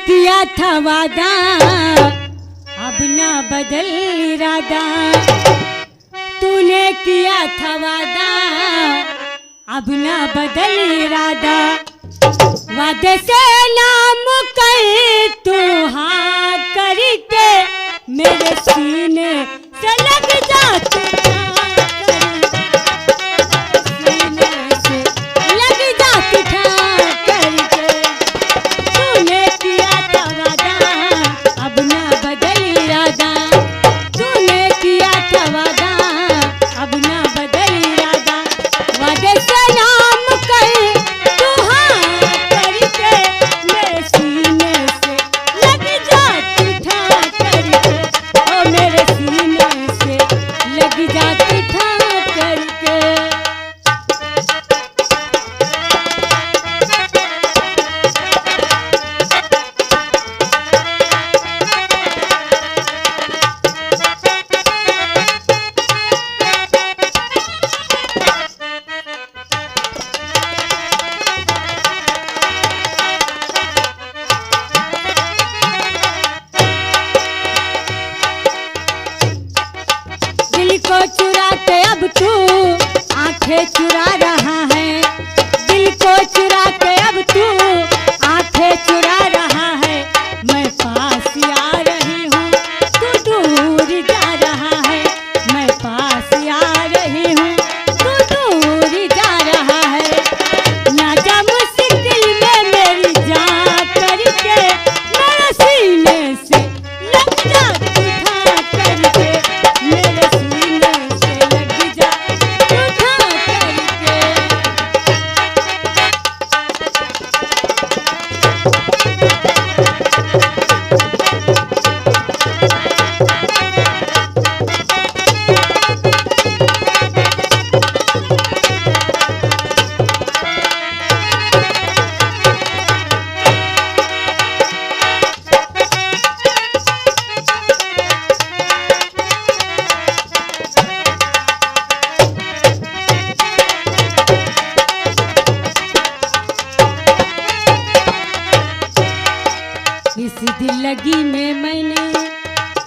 किया था वादा अब ना बदल इरादा, तूने किया था वादा अब ना बदल इरादा, वादे से नाम कर तू हाँ करके मेरे सीने से लग जा तू चुरा के अब तू आंखें चुरा रहा है, दिल को चुरा के अब तू आंखें चुरा रहा है, मैं पास आ रही हूँ तू दूर जा रहा है, मैं पास आ रही हूँ तू दूर जा रहा है, ना जा मुश्किल में मेरी जान करके मेरे सीने से लग जा उठा करके मेरे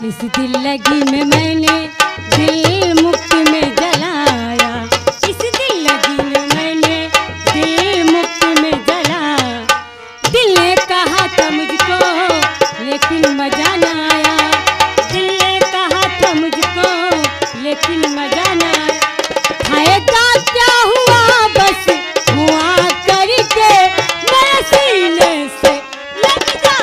इस दिल्लगी में मैंने दिल मुफ्त में जलाया, इस दिल्लगी में मैंने दिल मुफ्त में जलाया, दिल ने कहा था मुझको लेकिन मजा न आया, दिल ने कहा था मुझको लेकिन मजा न आया, खाएगा क्या हुआ बस हुआ करके मेरे सीने से लग जा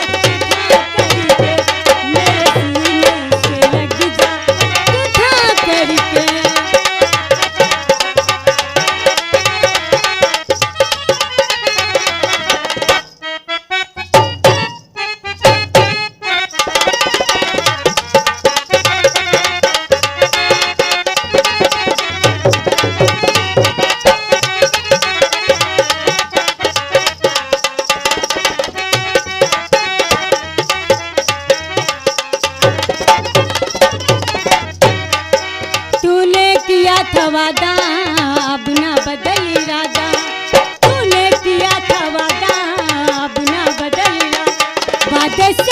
था वादा अब ना बदल इरादा, तूने किया था वादा अब ना बदल इरादा, वादे से